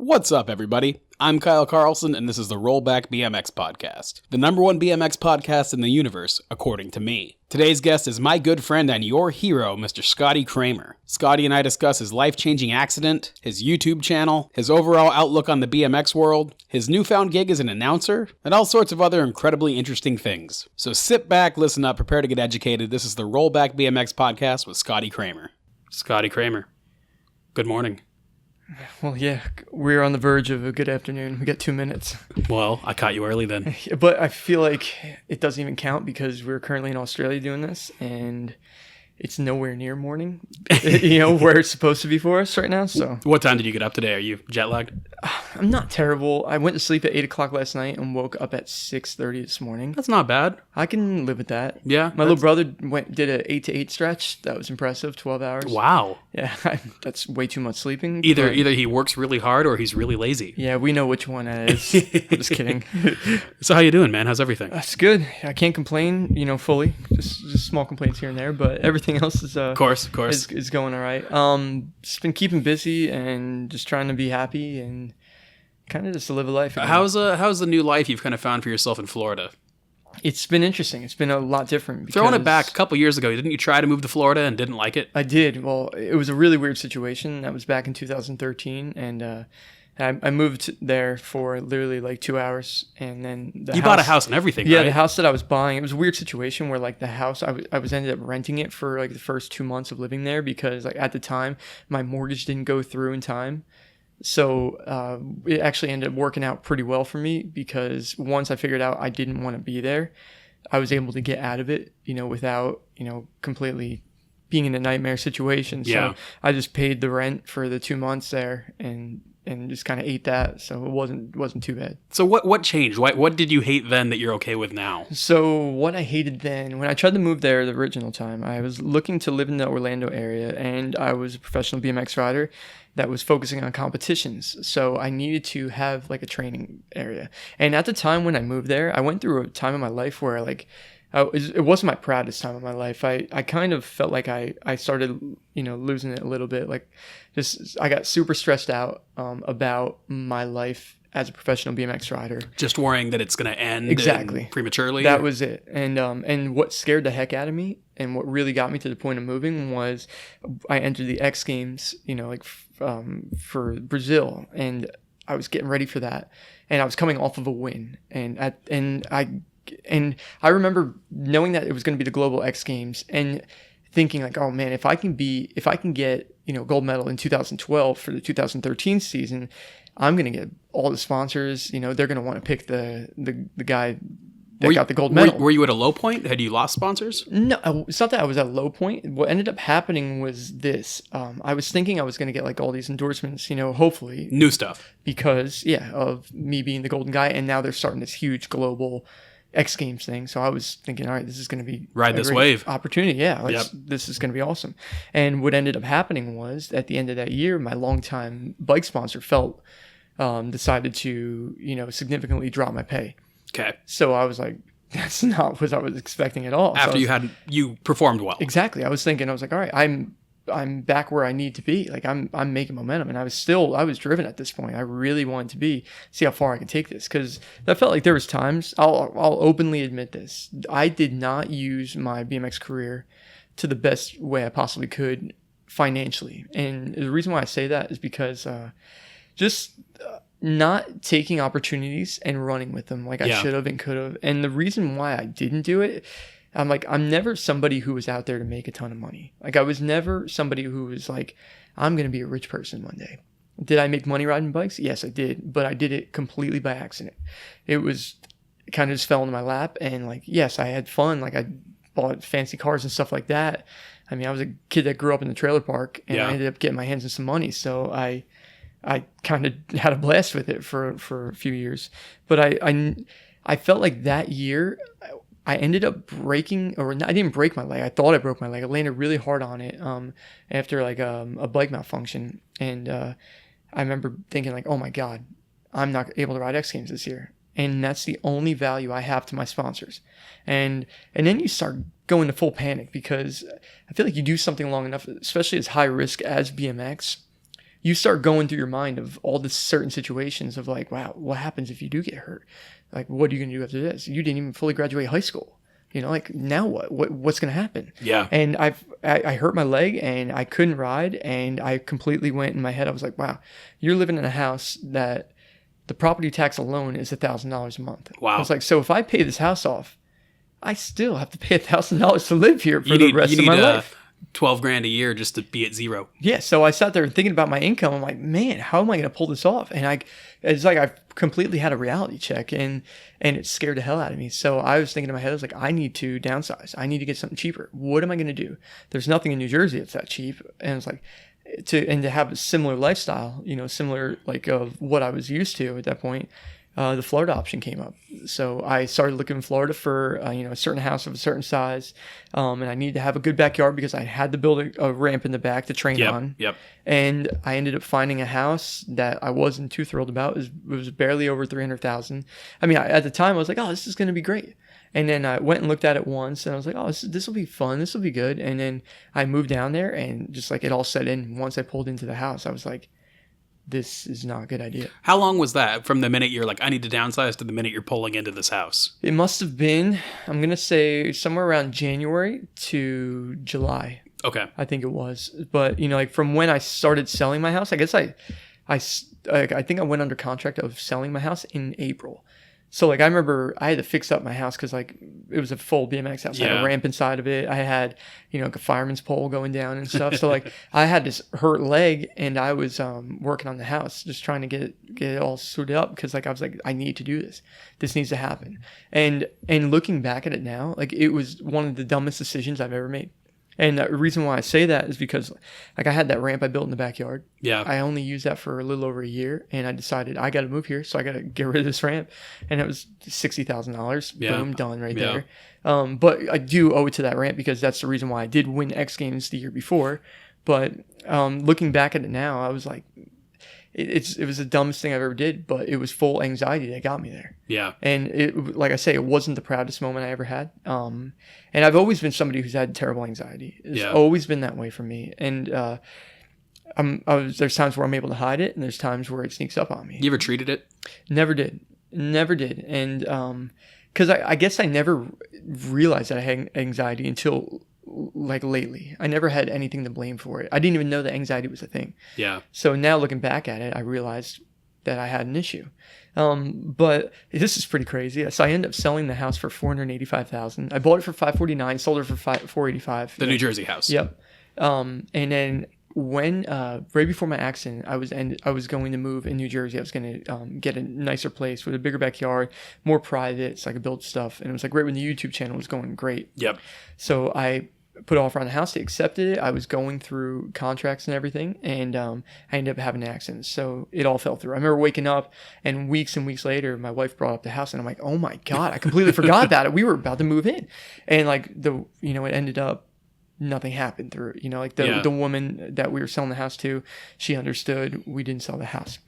What's up, everybody? I'm Kyle Carlson, and this is the Rollback BMX Podcast, the number one BMX podcast in the universe, according to me. Today's guest is my good friend and your hero, Mr. Scotty Cranmer. Scotty and I discuss his life-changing accident, his YouTube channel, his overall outlook on the BMX world, his newfound gig as an announcer, and all sorts of other incredibly interesting things. So sit back, listen up, prepare to get educated. This is the Rollback BMX Podcast with Scotty Cranmer. Scotty Cranmer, good morning. Well, yeah, we're on the verge of a good afternoon. We got 2 minutes. Well, I caught you early then. But I feel like it doesn't even count because we're currently in Australia doing this, and it's nowhere near morning, where it's supposed to be for us right now. So, what time did you get up today? Are you jet lagged? I'm not terrible. I went to sleep at 8 o'clock last night and woke up at 6:30 this morning. That's not bad. I can live with that. Yeah. My little brother did an 8 to 8 stretch. That was impressive, 12 hours. Wow. Yeah, that's way too much sleeping. Either he works really hard or he's really lazy. Yeah, we know which one it is. I'm just kidding. So how you doing, man? How's everything? That's good. I can't complain, fully. Just small complaints here and there, but everything else is of course is going all right. Just been keeping busy and just trying to be happy and kind of just to live a life again. How's the new life you've kind of found for yourself in Florida? It's been interesting. It's been a lot different. Throwing it back a couple years ago, didn't you try to move to Florida and didn't like it? I did. Well, it was a really weird situation. That was back in 2013, and I moved there for literally like 2 hours, and then you bought a house and everything, yeah, right? The house that I was buying, it was a weird situation where like the house, I was ended up renting it for like the first 2 months of living there because like at the time my mortgage didn't go through in time. So it actually ended up working out pretty well for me because once I figured out I didn't want to be there, I was able to get out of it, without, completely being in a nightmare situation. So yeah. I just paid the rent for the 2 months there and just kind of ate that. So it wasn't too bad. So what changed? What did you hate then that you're okay with now? So what I hated then, when I tried to move there the original time, I was looking to live in the Orlando area, and I was a professional BMX rider that was focusing on competitions. So I needed to have like a training area. And at the time when I moved there, I went through a time in my life where like, it wasn't my proudest time of my life. I kind of felt like I started, losing it a little bit. Like I got super stressed out about my life as a professional BMX rider. Just worrying that it's going to end exactly prematurely? That was it. And what scared the heck out of me and what really got me to the point of moving was I entered the X Games, for Brazil, and I was getting ready for that. And I was coming off of a win. And I remember knowing that it was going to be the Global X Games and thinking like, oh man, if I can get, gold medal in 2012 for the 2013 season, I'm going to get all the sponsors, they're going to want to pick the guy that got the gold medal. Were you at a low point? Had you lost sponsors? No, it's not that I was at a low point. What ended up happening was this. I was thinking I was going to get like all these endorsements, hopefully. New stuff. Because, of me being the golden guy. And now they're starting this huge global X Games thing. So I was thinking, all right, this is going to be ride this wave opportunity. Yeah, This is going to be awesome. And what ended up happening was at the end of that year, my longtime bike sponsor decided to, significantly drop my pay. Okay. So I was like, that's not what I was expecting at all. After you performed well. Exactly. I was thinking, all right, I'm back where I need to be. Like I'm making momentum, and I was driven at this point. I really wanted to see how far I could take this, because I felt like there was times, I'll openly admit this, I did not use my BMX career to the best way I possibly could financially. And the reason why I say that is because not taking opportunities and running with them like I should have and could have. And the reason why I didn't do it, I'm never somebody who was out there to make a ton of money. Like I was never somebody who was like, I'm going to be a rich person one day. Did I make money riding bikes? Yes, I did. But I did it completely by accident. It kind of just fell into my lap. And like, yes, I had fun. Like I bought fancy cars and stuff like that. I mean, I was a kid that grew up in the trailer park, and I ended up getting my hands on some money. So I kind of had a blast with it for a few years. But I felt like that year I ended up breaking, or I didn't break my leg. I thought I broke my leg. I landed really hard on it after like a bike malfunction. And I remember thinking like, oh my God, I'm not able to ride X Games this year. And that's the only value I have to my sponsors. And then you start going to full panic, because I feel like you do something long enough, especially as high risk as BMX, you start going through your mind of all the certain situations of like, wow, what happens if you do get hurt? Like, what are you going to do after this? You didn't even fully graduate high school. You know, like, now what's going to happen? Yeah. And I hurt my leg and I couldn't ride, and I completely went in my head. I was like, wow, you're living in a house that the property tax alone is $1,000 a month. Wow. I was like, so if I pay this house off, I still have to pay $1,000 to live here for the rest of my life. $12,000 a year just to be at zero. Yeah, so I sat there thinking about my income. I'm like, man, how am I going to pull this off? And it's like I completely had a reality check, and it scared the hell out of me. So I was thinking in my head, I was like, I need to downsize. I need to get something cheaper. What am I going to do? There's nothing in New Jersey that's that cheap. And it's like, to have a similar lifestyle, you know, similar like of what I was used to at that point. The Florida option came up. So I started looking in Florida for, a certain house of a certain size. And I needed to have a good backyard because I had to build a ramp in the back to train on. Yep. And I ended up finding a house that I wasn't too thrilled about. It was barely over $300,000. I mean, at the time I was like, oh, this is going to be great. And then I went and looked at it once, and I was like, oh, this will be fun. This will be good. And then I moved down there, and just like it all set in. Once I pulled into the house, I was like, this is not a good idea. How long was that from the minute you're like, I need to downsize, to the minute you're pulling into this house? It must have been, I'm going to say, somewhere around January to July. Okay. I think it was. But, you know, like from when I started selling my house, I guess I think I went under contract of selling my house in April. So, like, I remember I had to fix up my house because, like, it was a full BMX house. I had a ramp inside of it. I had, like a fireman's pole going down and stuff. So, like, I had this hurt leg, and I was working on the house, just trying to get it all suited up because, like, I was like, I need to do this. This needs to happen. And looking back at it now, like, it was one of the dumbest decisions I've ever made. And the reason why I say that is because, like, I had that ramp I built in the backyard. Yeah. I only used that for a little over a year, and I decided I got to move here, so I got to get rid of this ramp. And it was $60,000. Yeah. Boom, done right there. But I do owe it to that ramp because that's the reason why I did win X Games the year before. But looking back at it now, I was like, it was the dumbest thing I've ever did, but it was full anxiety that got me there. Yeah. And it, like I say, it wasn't the proudest moment I ever had. And I've always been somebody who's had terrible anxiety. It's always been that way for me. And there's times where I'm able to hide it, and there's times where it sneaks up on me. You ever treated it? Never did. And because I guess I never realized that I had anxiety until like lately. I never had anything to blame for it. I didn't even know that anxiety was a thing. Yeah. So now looking back at it, I realized that I had an issue. But this is pretty crazy. So I ended up selling the house for $485,000. I bought it for $549,000, sold it for $485,000. The New Jersey house. Yep. And then when right before my accident, I was going to move in New Jersey. I was going to get a nicer place with a bigger backyard, more private, so I could build stuff. And it was like right when the YouTube channel was going great. Yep. So I put an offer on the house. They accepted it. I was going through contracts and everything, and I ended up having an accident. So it all fell through. I remember waking up, and weeks later, my wife brought up the house, and I'm like, oh my God, I completely forgot about it. We were about to move in. And like it ended up, nothing happened through it. Like the woman that we were selling the house to, she understood we didn't sell the house.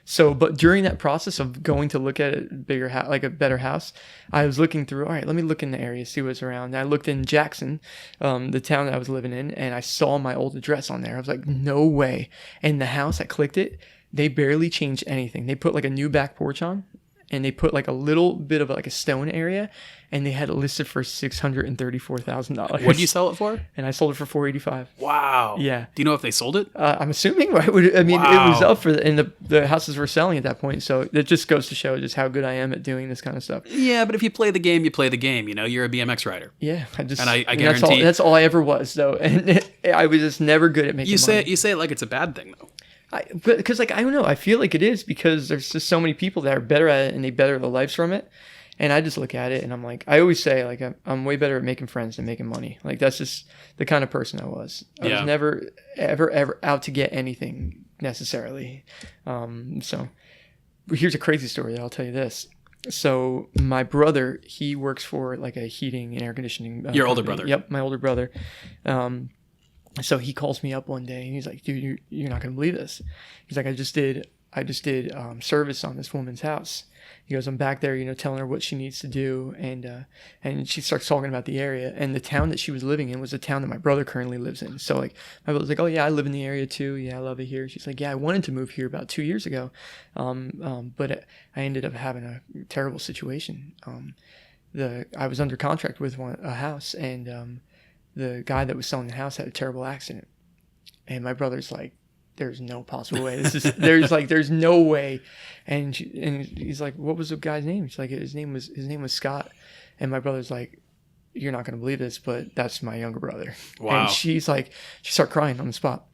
So, but during that process of going to look at a bigger house, like a better house, I was looking through, all right, let me look in the area, see what's around. And I looked in Jackson, the town that I was living in, and I saw my old address on there. I was like, no way. And the house, I clicked it. They barely changed anything. They put like a new back porch on, and they put like a little bit of like a stone area, and they had it listed for $634,000. What did you sell it for? And I sold it for $485,000. Wow. Yeah. Do you know if they sold it? I'm assuming. Right? It was up for, and the houses were selling at that point. So it just goes to show just how good I am at doing this kind of stuff. Yeah, but if you play the game, you play the game. You're a BMX rider. Yeah, I guarantee that's all I ever was, though, and I was just never good at making money. You say it like it's a bad thing, though. Because I don't know, I feel like it is because there's just so many people that are better at it and they better their lives from it. And I just look at it and I'm like, I always say like I'm way better at making friends than making money. Like that's just the kind of person I was. I was never ever out to get anything necessarily. So here's a crazy story that I'll tell you this. So my brother, he works for like a heating and air conditioning. Your older brother? Yep, my older brother. So he calls me up one day and he's like, dude, you're not going to believe this. He's like, I I just did service on this woman's house. He goes, I'm back there, telling her what she needs to do. And she starts talking about the area. And the town that she was living in was a town that my brother currently lives in. So like, my brother's like, oh yeah, I live in the area too. Yeah, I love it here. She's like, yeah, I wanted to move here about 2 years ago. But I ended up having a terrible situation. I was under contract with a house, and the guy that was selling the house had a terrible accident. And my brother's like, there's no possible way. There's no way. And he's like, what was the guy's name? She's like, his name was Scott. And my brother's like, you're not going to believe this, but that's my younger brother. Wow. And she's like, she started crying on the spot.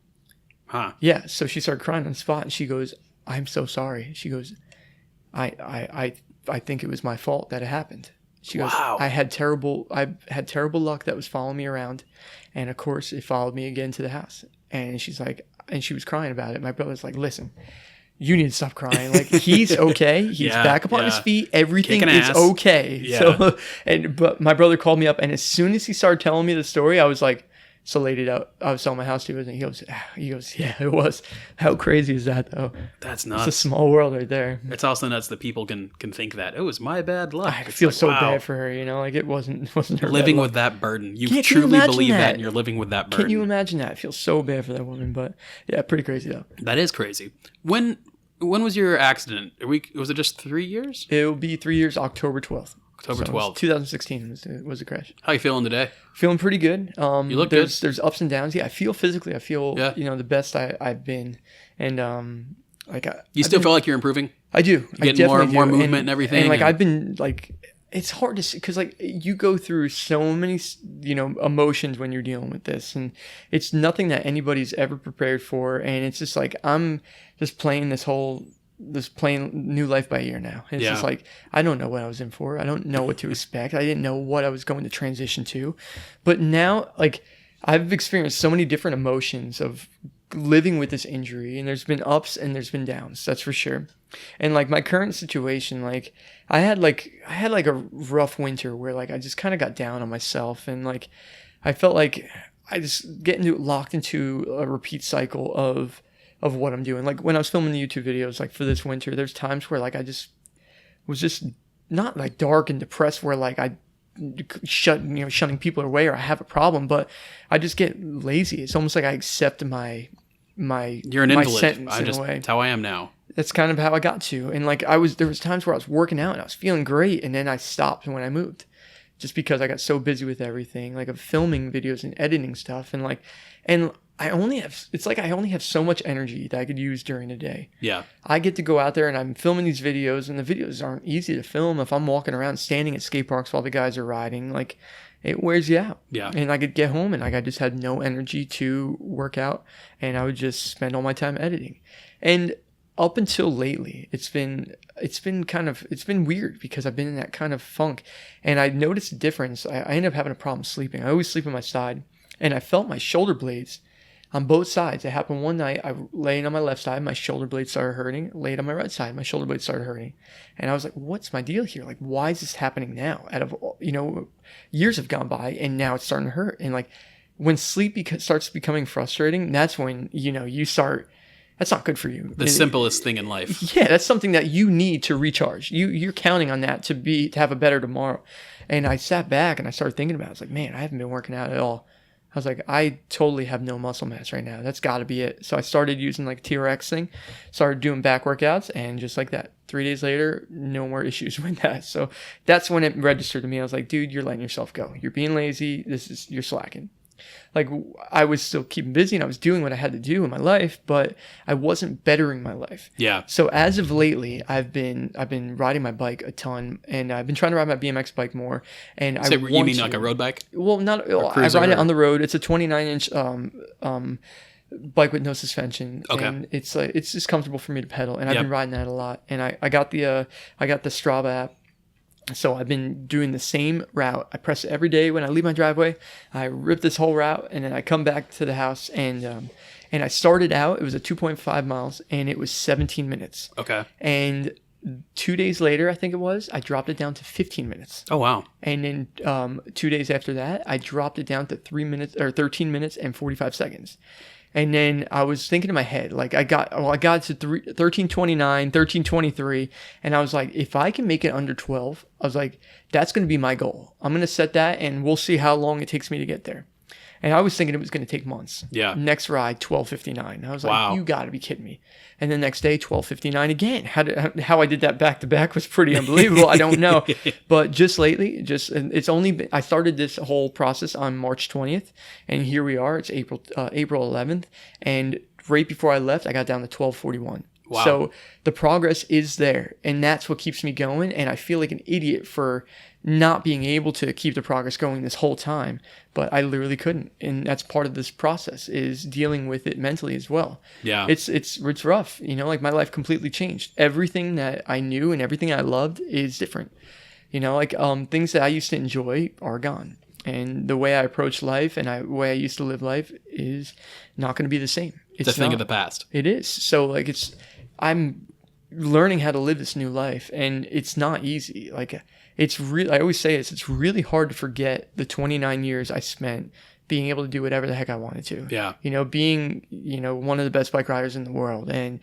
Huh. Yeah. So she started crying on the spot, and she goes, I'm so sorry. She goes, I think it was my fault that it happened. She goes, wow. I had terrible luck that was following me around. And of course it followed me again to the house. And she's like, and she was crying about it. My brother's like, listen, you need to stop crying. Like, he's okay. He's back up on his feet. Everything is okay. Yeah. So, but my brother called me up, and as soon as he started telling me the story, I was like, so laid it out. I was selling my house to him, and he goes, yeah, it was. How crazy is that, though? That's nuts. It's a small world right there. It's also nuts that people can think that, oh, it's my bad luck. I feel so bad for her, like it wasn't her living bad with that burden. You Can't truly you believe that, and you're living with that burden. Can you imagine that? I feel so bad for that woman, but yeah, pretty crazy though. That is crazy. When was your accident? Was it just 3 years? It'll be 3 years, October 12th. October 12th. 2016 was the crash. How you feeling today? Feeling pretty good. You look good. There's ups and downs. Yeah, I feel the best I've been, and you still feel like you're improving? I do. You're getting more movement and everything. And like I've been like, it's hard to see because like you go through so many emotions when you're dealing with this, and it's nothing that anybody's ever prepared for, and it's just like I'm just playing new life by ear now. It's just like, I don't know what I was in for. I don't know what to expect. I didn't know what I was going to transition to. But now, like, I've experienced so many different emotions of living with this injury, and there's been ups and there's been downs, that's for sure. And like my current situation, like I had a rough winter where like I just kind of got down on myself, and like I felt like I just locked into a repeat cycle of what I'm doing. Like when I was filming the YouTube videos, like for this winter, there's times where like I just was just not like dark and depressed where like I shunning people away or I have a problem, but I just get lazy. It's almost like I accept my you're an invalid. Sentence in a way. That's how I am now. That's kind of how I got to. And like there was times where I was working out and I was feeling great, and then I stopped when I moved, just because I got so busy with everything, like of filming videos and editing stuff, and I only have so much energy that I could use during the day. Yeah. I get to go out there and I'm filming these videos, and the videos aren't easy to film if I'm walking around standing at skate parks while the guys are riding. Like, it wears you out. Yeah. And I could get home and like I just had no energy to work out, and I would just spend all my time editing. And up until lately, it's been weird because I've been in that kind of funk, and I noticed a difference. I ended up having a problem sleeping. I always sleep on my side, and I felt my shoulder blades on both sides. It happened one night. I laid on my left side, my shoulder blades started hurting. Laid on my right side, my shoulder blades started hurting. And I was like, what's my deal here? Like, why is this happening now? Out of, years have gone by, and now it's starting to hurt. And like, when sleep starts becoming frustrating, that's when, you start, that's not good for you. The simplest thing in life. Yeah, that's something that you need to recharge. You're counting on that to have a better tomorrow. And I sat back and I started thinking about it. I was like, man, I haven't been working out at all. I was like, I totally have no muscle mass right now. That's got to be it. So I started using like TRX thing, started doing back workouts, and just like that, 3 days later, no more issues with that. So that's when it registered to me. I was like, dude, you're letting yourself go. You're being lazy. You're slacking. Like, I was still keeping busy and I was doing what I had to do in my life, but I wasn't bettering my life. Yeah. So as of lately, I've been riding my bike a ton, and I've been trying to ride my BMX bike more. And you mean like a road bike? Well, not. I ride it on the road. It's a 29-inch bike with no suspension. Okay. And it's just comfortable for me to pedal, and I've been riding that a lot. And I got the Strava app. So I've been doing the same route. I press it every day when I leave my driveway. I rip this whole route, and then I come back to the house, and I started out, it was a 2.5 miles, and it was 17 minutes. Okay. And 2 days later, I think it was, I dropped it down to 15 minutes. Oh, wow. And then 2 days after that, I dropped it down to 13 minutes and 45 seconds. And then I was thinking in my head, like I got to 13:29, 13:23, and I was like, if I can make it under 12, I was like, that's going to be my goal. I'm going to set that, and we'll see how long it takes me to get there. And I was thinking it was going to take months. Yeah. Next ride, 12:59. I was like, wow. You got to be kidding me. And the next day, 12:59 again. How I did that back to back was pretty unbelievable. I don't know. But just lately, it's only been, I started this whole process on March 20th, and here we are. It's April 11th, and right before I left, I got down to 12:41. Wow. So the progress is there, and that's what keeps me going. And I feel like an idiot for not being able to keep the progress going this whole time, but I literally couldn't. And that's part of this process, is dealing with it mentally as well. Yeah. It's rough, like my life completely changed. Everything that I knew and everything I loved is different. Things that I used to enjoy are gone. And the way I approach life and the way I used to live life is not going to be the same. It's a thing of the past. It is. So I'm learning how to live this new life, and it's not easy. I always say it's really hard to forget the 29 years I spent being able to do whatever the heck I wanted to. Yeah. Being, one of the best bike riders in the world, and,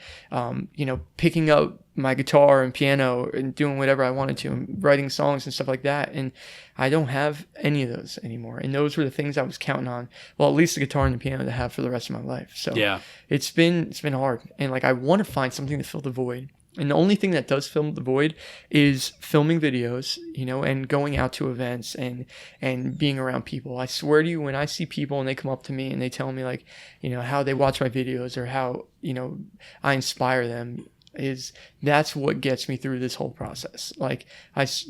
picking up my guitar and piano and doing whatever I wanted to, and writing songs and stuff like that. And I don't have any of those anymore. And those were the things I was counting on. Well, at least the guitar and the piano to have for the rest of my life. So yeah, it's been hard. And I want to find something to fill the void. And the only thing that does fill the void is filming videos, and going out to events and being around people. I swear to you, when I see people and they come up to me and they tell me how they watch my videos or how, I inspire them, that's what gets me through this whole process.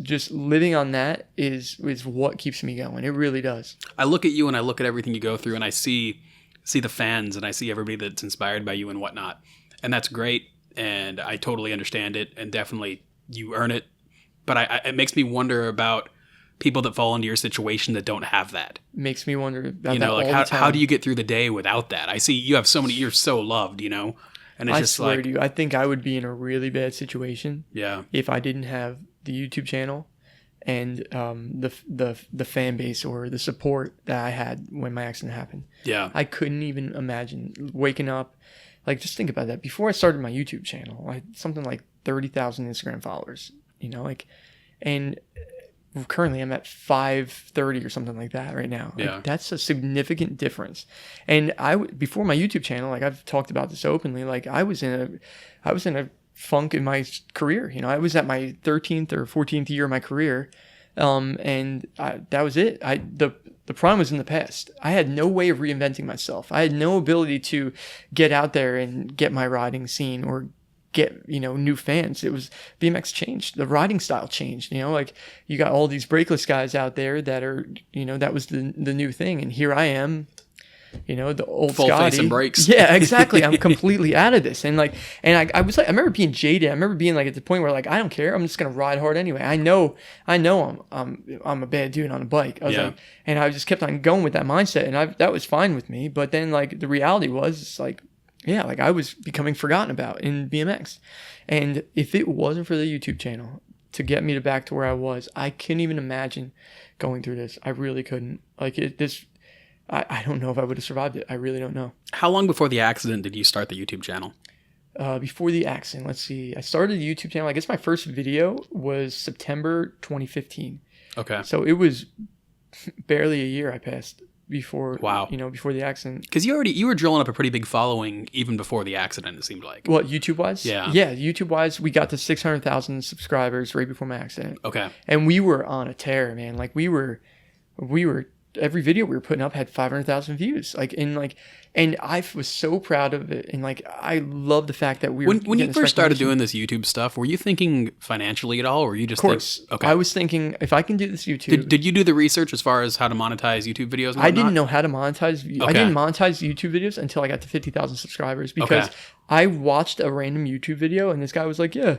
Just living on that is what keeps me going. It really does. I look at you and I look at everything you go through, and I see the fans, and I see everybody that's inspired by you and whatnot. And that's great. And I totally understand it, and definitely you earn it. But it makes me wonder about people that fall into your situation that don't have that. Makes me wonder about that all the time. How do you get through the day without that? I see you have you're so loved, and it's I just swear to you, I think I would be in a really bad situation. Yeah. If I didn't have the YouTube channel and the fan base or the support that I had when my accident happened. Yeah. I couldn't even imagine waking up. Just think about that. Before I started my YouTube channel, I had something like 30,000 Instagram followers, and currently I'm at 530 or something like that right now. Yeah. That's a significant difference. And before my YouTube channel, I've talked about this openly, I was in a funk in my career. I was at my 13th or 14th year of my career. And that was it. The problem was in the past. I had no way of reinventing myself. I had no ability to get out there and get my riding seen or get, new fans. It was BMX changed. The riding style changed, you got all these brakeless guys out there that are, that was the new thing. And here I am, the old full Scotty. Face and brakes. Yeah, exactly. I'm completely out of this. And I was I remember being jaded. I remember being at the point where I don't care. I'm just going to ride hard anyway. I know I'm a bad dude on a bike. I was and I just kept on going with that mindset, and that was fine with me. But then the reality was I was becoming forgotten about in BMX. And if it wasn't for the YouTube channel to get me back to where I was, I couldn't even imagine going through this. I really couldn't. I don't know if I would have survived it. I really don't know. How long before the accident did you start the YouTube channel? Before the accident, let's see. I started the YouTube channel. I guess my first video was September 2015. Okay. So it was barely a year I passed before. Wow. Before the accident. Because you were drilling up a pretty big following even before the accident, it seemed like. What, YouTube-wise? Yeah. Yeah, YouTube-wise, we got to 600,000 subscribers right before my accident. Okay. And we were on a tear, man. We were. Every video we were putting up had 500,000 views. And I was so proud of it. And I love the fact that we were. When you first started doing this YouTube stuff, were you thinking financially at all, or were you just? Of course. Okay. I was thinking, if I can do this YouTube. Did you do the research as far as how to monetize YouTube videos? And I didn't know how to monetize. Okay. I didn't monetize YouTube videos until I got to 50,000 subscribers, because I watched a random YouTube video and this guy was like, yeah,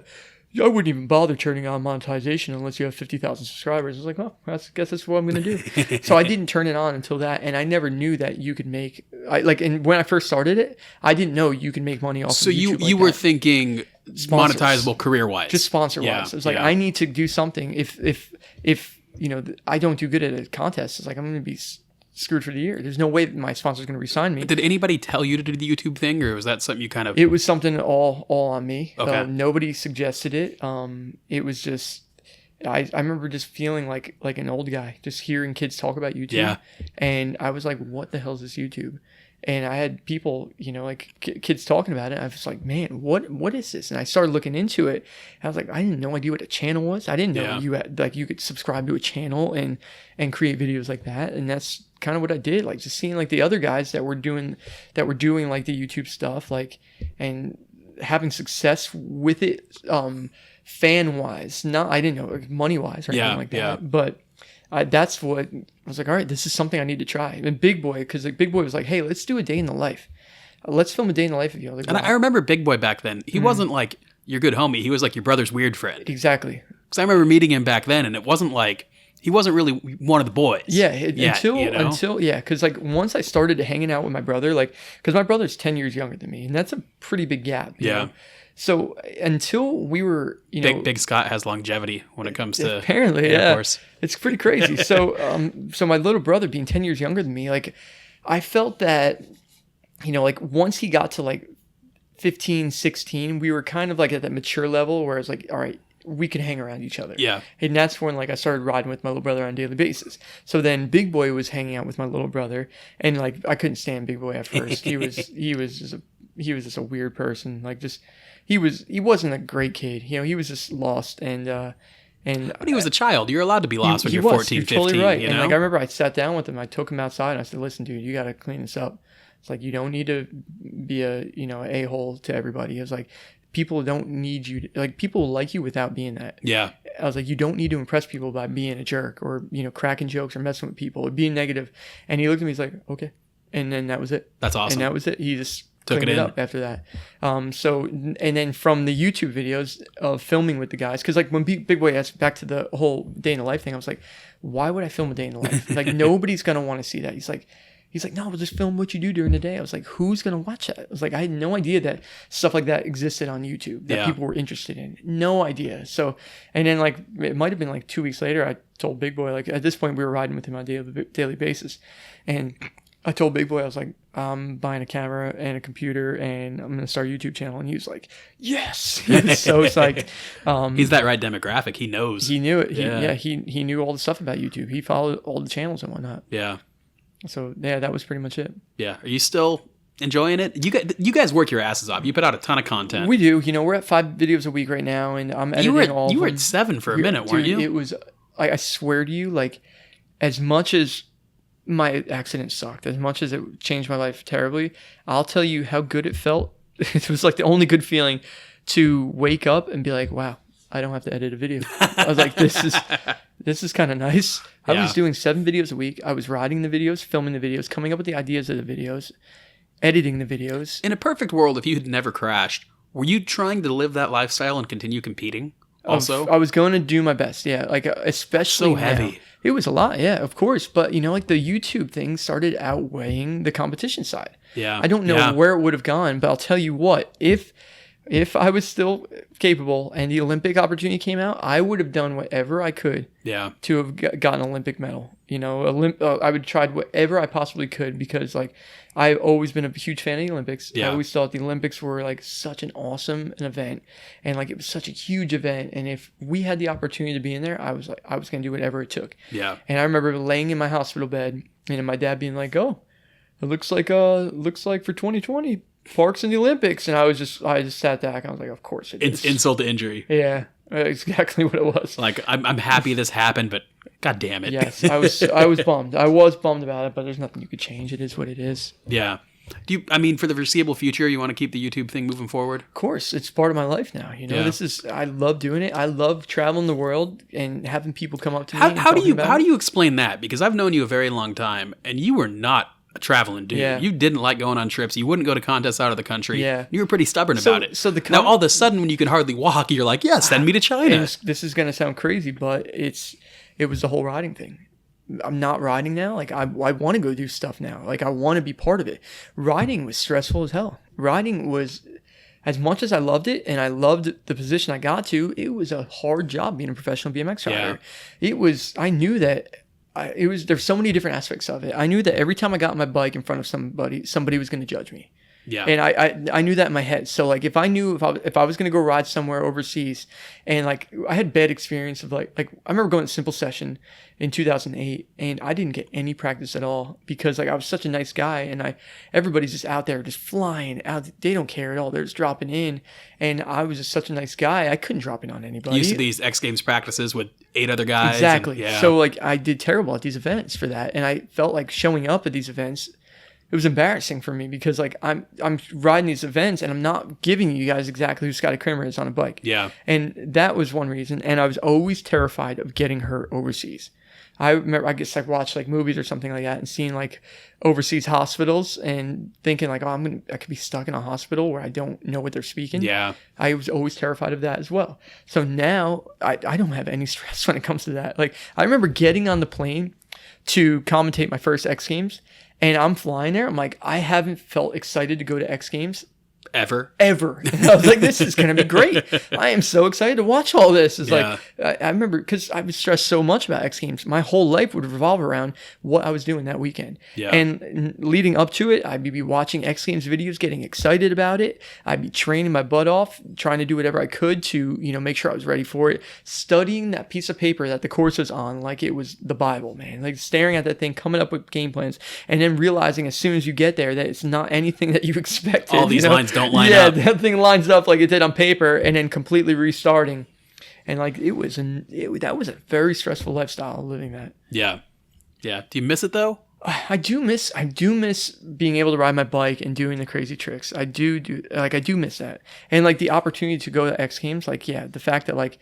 I wouldn't even bother turning on monetization unless you have 50,000 subscribers. I was like, well, I guess that's what I'm going to do. So I didn't turn it on until that. And I never knew that you could make, and when I first started it, I didn't know you could make money off of YouTube. So you were thinking monetizable career-wise. Just sponsor-wise. Yeah, It was I need to do something. If I don't do good at a contest, it's I'm going to be screwed for the year. There's no way that my sponsor's going to re-sign me. Did anybody tell you to do the YouTube thing, or was that something you kind of... It was something all on me. Okay. Nobody suggested it. It was just... I remember just feeling like an old guy, just hearing kids talk about YouTube. Yeah. And I was like, what the hell is this YouTube? And I had people, like kids talking about it. I was like, man, what is this? And I started looking into it. I was like, I didn't know idea what a channel was. I didn't know you had, like, you could subscribe to a channel and create videos like that. And that's kind of what I did. Like, just seeing like the other guys that were doing like the YouTube stuff, like, and having success with it, fan wise. Not, I didn't know, like, money wise or anything like that. But that's what I was like, all right, this is something I need to try. And Big Boy, because like Big Boy was like, hey, let's do a day in the life. Let's film a day in the life of you. Like, and I remember Big Boy back then. He wasn't like your good homie. He was like your brother's weird friend. Exactly. Because I remember meeting him back then, and it wasn't like, he wasn't really one of the boys. Until because like once I started hanging out with my brother, like, because my brother's 10 years younger than me, and that's a pretty big gap. You know? So until we were, Big Scott has longevity when it comes to apparently, intercourse. It's pretty crazy. So, so my little brother being 10 years younger than me, like, I felt that, like once he got to like 15, 16, we were kind of like at that mature level where it's like, all right, we can hang around each other. Yeah. And that's when like I started riding with my little brother on a daily basis. So then Big Boy was hanging out with my little brother, and like I couldn't stand Big Boy at first. he was just a weird person. Like, just he wasn't a great kid. He was just lost and but he was a child. You're allowed to be lost when you're 14, you're 15. Totally right. You and know? like I remember I sat down with him. I took him outside and I said, "Listen, dude, you got to clean this up. It's like, you don't need to be a-hole to everybody." I was like, people don't need you to, like, people like you without being that. Yeah. I was like, you don't need to impress people by being a jerk or, cracking jokes or messing with people or being negative. And he looked at me, he's like, okay. And then that was it. That's awesome. And that was it. He just took it up after that. So, and then from the YouTube videos of filming with the guys, because like when Big Boy asked, back to the whole day in the life thing, I was like, why would I film a day in the life? Like, nobody's going to want to see that. He's like, no, we'll just film what you do during the day. I was like, who's going to watch that? I was like, I had no idea that stuff like that existed on YouTube, that people were interested in. No idea. So, and then like, it might have been like 2 weeks later, I told Big Boy, like, at this point we were riding with him on a daily basis. And I told Big Boy, I was like, I'm buying a camera and a computer and I'm going to start a YouTube channel. And he was like, yes. He was so psyched. He's that right demographic. He knows. He knew it. He knew all the stuff about YouTube. He followed all the channels and whatnot. Yeah. So, yeah, that was pretty much it. Yeah. Are you still enjoying it? You guys work your asses off. You put out a ton of content. We do. We're at 5 videos a week right now, and I'm editing all of them. You were at 7 for a minute, weren't you? It was, I swear to you, like, as much as my accident sucked, as much as it changed my life terribly, I'll tell you how good it felt. It was like the only good feeling to wake up and be like, wow, I don't have to edit a video. I was like, this is kind of nice. I was doing 7 videos a week. I was writing the videos, filming the videos, coming up with the ideas of the videos, editing the videos. In a perfect world, if you had never crashed, were you trying to live that lifestyle and continue competing also? I was going to do my best, yeah. Like, especially so heavy. Now. It was a lot, yeah, of course. But, like the YouTube thing started outweighing the competition side. Yeah. I don't know where it would have gone, but I'll tell you what, if I was still capable and the Olympic opportunity came out, I would have done whatever I could to have gotten an Olympic medal. I would try whatever I possibly could because, like, I've always been a huge fan of the Olympics. Yeah. I always thought the Olympics were, like, such an awesome event. And, like, it was such a huge event. And if we had the opportunity to be in there, I was going to do whatever it took. Yeah. And I remember laying in my hospital bed and my dad being like, oh, it looks like for 2020. Parks in the Olympics, and I just sat back. I was like, of course it is. It's insult to injury. Yeah, exactly what it was. Like, I'm happy this happened, but god damn it. Yes, I was bummed. I was bummed about it, but there's nothing you could change. It is what it is. Yeah. For the foreseeable future, you want to keep the YouTube thing moving forward? Of course, it's part of my life now. I love doing it. I love traveling the world and having people come up to me. How do you explain that? Because I've known you a very long time, and you were not a traveling dude. Yeah. You didn't like going on trips. You wouldn't go to contests out of the country. Yeah. You were pretty stubborn about it. Now all of a sudden when you can hardly walk, you're like, yeah, send me to China. This is going to sound crazy, but it was the whole riding thing. I'm not riding now. Like, I want to go do stuff now. Like, I want to be part of it. Riding was stressful as hell. Riding was, as much as I loved it and I loved the position I got to, it was a hard job being a professional BMX rider. Yeah. I knew that there's so many different aspects of it. I knew that every time I got on my bike in front of somebody was going to judge me. Yeah. And I knew that in my head. So like if I knew if I was going to go ride somewhere overseas, and like I had bad experience of like I remember going to Simple Session in 2008, and I didn't get any practice at all because like I was such a nice guy, and everybody's just out there just flying out. They don't care at all. They're just dropping in, and I was just such a nice guy. I couldn't drop in on anybody. Used to these X Games practices with 8 other guys. Exactly. And, So like I did terrible at these events for that, and I felt like showing up at these events, it was embarrassing for me because like I'm riding these events and I'm not giving you guys exactly who Scotty Cranmer is on a bike. Yeah. And that was one reason. And I was always terrified of getting hurt overseas. I remember, I guess I watched like movies or something like that and seeing like overseas hospitals and thinking like, oh, I could be stuck in a hospital where I don't know what they're speaking. Yeah. I was always terrified of that as well. So now I don't have any stress when it comes to that. Like I remember getting on the plane to commentate my first X Games, and I'm flying there. I'm like, I haven't felt excited to go to X Games Ever. And I was like, this is going to be great. I am so excited to watch all this. It's like, I remember because I was stressed so much about X Games. My whole life would revolve around what I was doing that weekend. Yeah. And leading up to it, I'd be watching X Games videos, getting excited about it. I'd be training my butt off, trying to do whatever I could to, make sure I was ready for it. Studying that piece of paper that the course was on like it was the Bible, man. Like staring at that thing, coming up with game plans, and then realizing as soon as you get there that it's not anything that you expected. All these lines don't line up. Yeah, that thing lines up like it did on paper, and then completely restarting. And like that was a very stressful lifestyle living that. Yeah. Yeah. Do you miss it though? I do miss being able to ride my bike and doing the crazy tricks. I do miss that. And like the opportunity to go to X Games, like the fact that like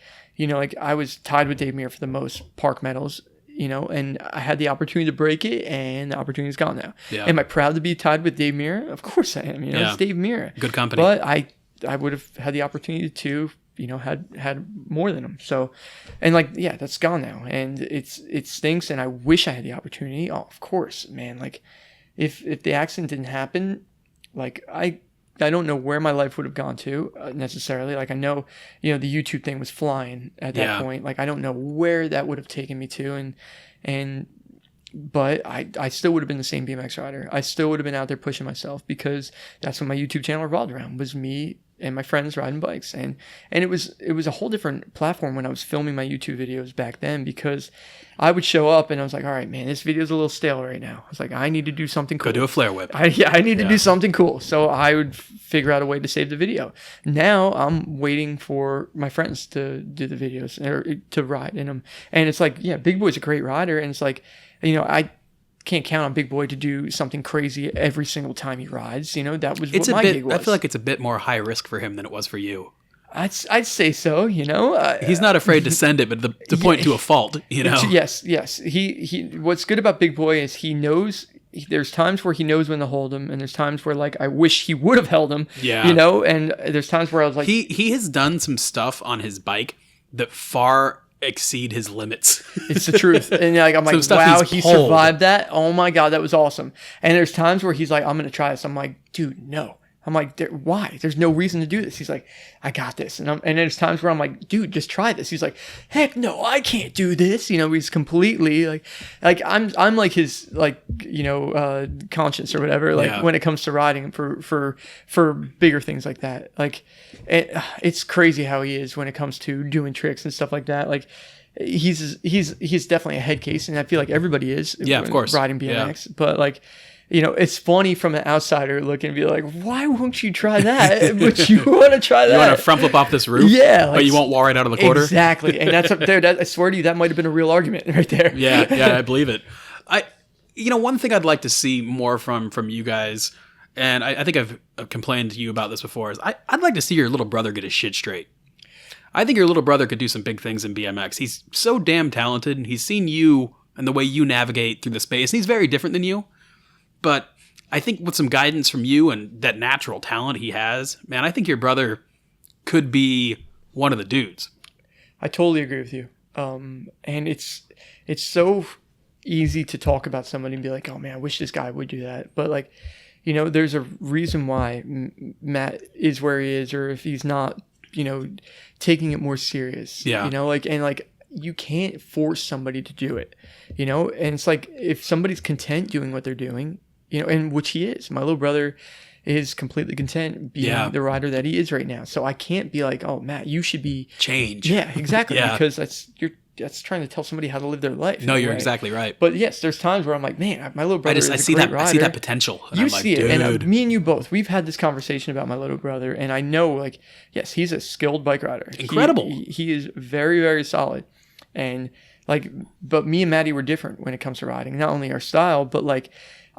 I was tied with Dave Muir for the most park medals. And I had the opportunity to break it, and the opportunity's gone now. Yeah. Am I proud to be tied with Dave Muir? Of course I am. It's Dave Muir. Good company. But I would have had the opportunity to, had more than him. So, and like, that's gone now, and it stinks. And I wish I had the opportunity. Oh, of course, man. Like, if the accident didn't happen, like I don't know where my life would have gone to necessarily. Like I know, the YouTube thing was flying at that point. Like I don't know where that would have taken me to, but I still would have been the same BMX rider. I still would have been out there pushing myself because that's what my YouTube channel revolved around, was me and my friends riding bikes. And it was a whole different platform when I was filming my YouTube videos back then, because I would show up and I was like, all right, man, this video's a little stale right now. I was like, I need to do something cool. Go do a flare whip. I need to do something cool. So I would figure out a way to save the video. Now I'm waiting for my friends to do the videos or to ride in them. And it's like, Big Boy's a great rider. And it's like, I can't count on Big Boy to do something crazy every single time he rides. That was what my gig was. I feel like it's a bit more high risk for him than it was for you. I'd say so. He's not afraid to send it, but to point to a fault. Yes. He. What's good about Big Boy is he knows. There's times where he knows when to hold him, and there's times where like I wish he would have held him. Yeah. And there's times where I was like, he has done some stuff on his bike that far exceed his limits. It's the truth. And like I'm like, wow, he survived that. Oh my god, that was awesome. And there's times where he's like, I'm gonna try this. I'm like, dude, no. I'm like, why? There's no reason to do this. He's like, I got this. And there's times where I'm like, dude, just try this. He's like, heck no, I can't do this. He's completely like I'm like his conscience or whatever. Like when it comes to riding for bigger things like that. Like it's crazy how he is when it comes to doing tricks and stuff like that. Like he's definitely a head case, and I feel like everybody is. Yeah, of course. Riding BMX, but like. It's funny from an outsider looking and be like, why won't you try that? But you want to try that. You want to front flip off this roof? Yeah. But you won't wall right out of the quarter? Exactly. And that's up there. I swear to you, that might have been a real argument right there. Yeah, I believe it. One thing I'd like to see more from you guys, and I think I've complained to you about this before, is I'd like to see your little brother get his shit straight. I think your little brother could do some big things in BMX. He's so damn talented. He's seen you and the way you navigate through the space. He's very different than you. But I think with some guidance from you and that natural talent he has, man, I think your brother could be one of the dudes. I totally agree with you. And it's so easy to talk about somebody and be like, oh man, I wish this guy would do that. But like, there's a reason why Matt is where he is, or if he's not, taking it more serious. Yeah. you can't force somebody to do it, you know? And it's like, if somebody's content doing what they're doing, you know, and which he is, my little brother is completely content being the rider that he is right now. So I can't be like, oh, Matt, you should be change. Yeah, exactly. Because that's trying to tell somebody how to live their life. No, you're exactly right. But yes, there's times where I'm like, man, my little brother is a I see great rider. I see that potential. And you see it. And me and you both, we've had this conversation about my little brother. And I know, like, yes, he's a skilled bike rider. Incredible. He is very, very solid. And like, but me and Maddie were different when it comes to riding. Not only our style, but like,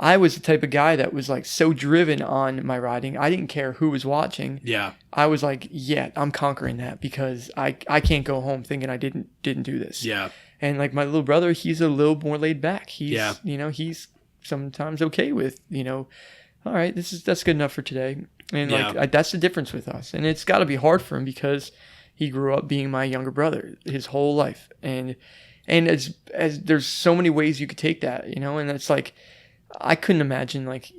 I was the type of guy that was like so driven on my riding. I didn't care who was watching. Yeah. I was like, yeah, I'm conquering that because I can't go home thinking I didn't do this. Yeah. And like my little brother, he's a little more laid back. He's, you know, he's sometimes okay with, you know, all right, that's good enough for today. And like, that's the difference with us. And it's got to be hard for him because he grew up being my younger brother his whole life. And as there's so many ways you could take that, you know, and it's like, I couldn't imagine like,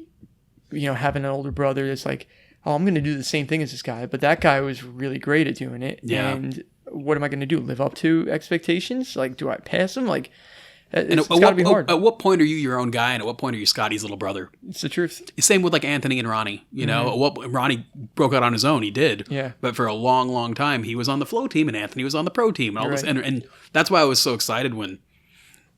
you know, having an older brother that's like, oh, I'm going to do the same thing as this guy. But that guy was really great at doing it. Yeah. And what am I going to do? Live up to expectations? Like, do I pass him? Like, it's got to be hard. At what point are you your own guy, and at what point are you Scotty's little brother? It's the truth. Same with like Anthony and Ronnie. You know, Ronnie broke out on his own. He did. Yeah. But for a long, long time, he was on the flow team, and Anthony was on the pro team, and all this. And that's why I was so excited when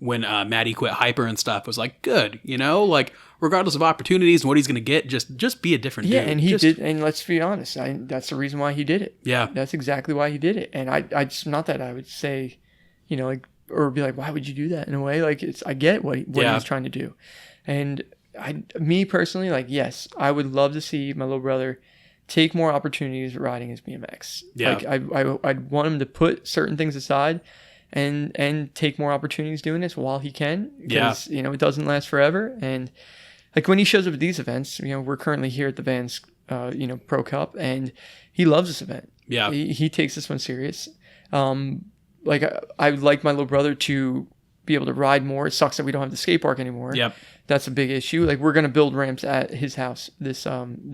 Maddie quit Hyper and stuff. Was like, good, you know, like regardless of opportunities and what he's going to get, just be a different dude. Yeah, and he did. And let's be honest, that's the reason why he did it. Yeah, that's exactly why he did it. And I just, not that I would say, you know, like, or be like, why would you do that in a way? Like, I get what he was trying to do. And me personally, like, yes, I would love to see my little brother take more opportunities riding his BMX. Yeah. Like, I'd want him to put certain things aside and take more opportunities doing this while he can. Because, you know, it doesn't last forever. And like when he shows up at these events, you know, we're currently here at the Vans, you know, Pro Cup, and he loves this event. Yeah. He takes this one serious. Like I would like my little brother to be able to ride more. It sucks that we don't have the skate park anymore. Yep. That's a big issue. Like we're gonna build ramps at his house as soon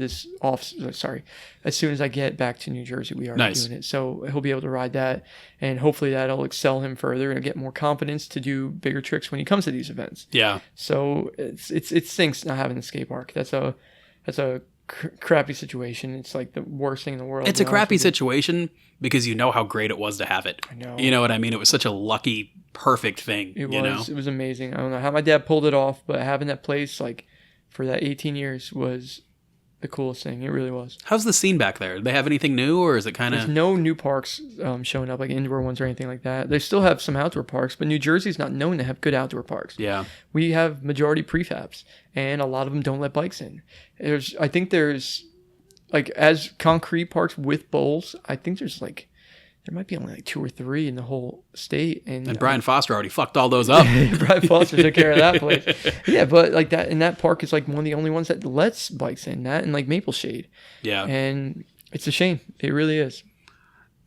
as I get back to New Jersey. We are doing it, so he'll be able to ride that, and hopefully that'll excel him further and get more confidence to do bigger tricks when he comes to these events. Yeah. So it stinks not having the skate park. That's a crappy situation. It's like the worst thing in the world. It's a crappy situation because you know how great it was to have it. I know. You know what I mean? It was such a lucky, perfect thing. It was amazing. I don't know how my dad pulled it off, but having that place like for that 18 years was the coolest thing. It really was. How's the scene back there? Do they have anything new, or is it kind of... There's no new parks showing up, like indoor ones or anything like that. They still have some outdoor parks, but New Jersey's not known to have good outdoor parks. Yeah. We have majority prefabs, and a lot of them don't let bikes in. I think there's, like, as concrete parks with bowls, I think there might be only like 2 or 3 in the whole state. And Brian Foster already fucked all those up. Brian Foster took care of that place. Yeah, but like that, and that park is like one of the only ones that lets bikes in, that and like Maple Shade. Yeah. And it's a shame. It really is.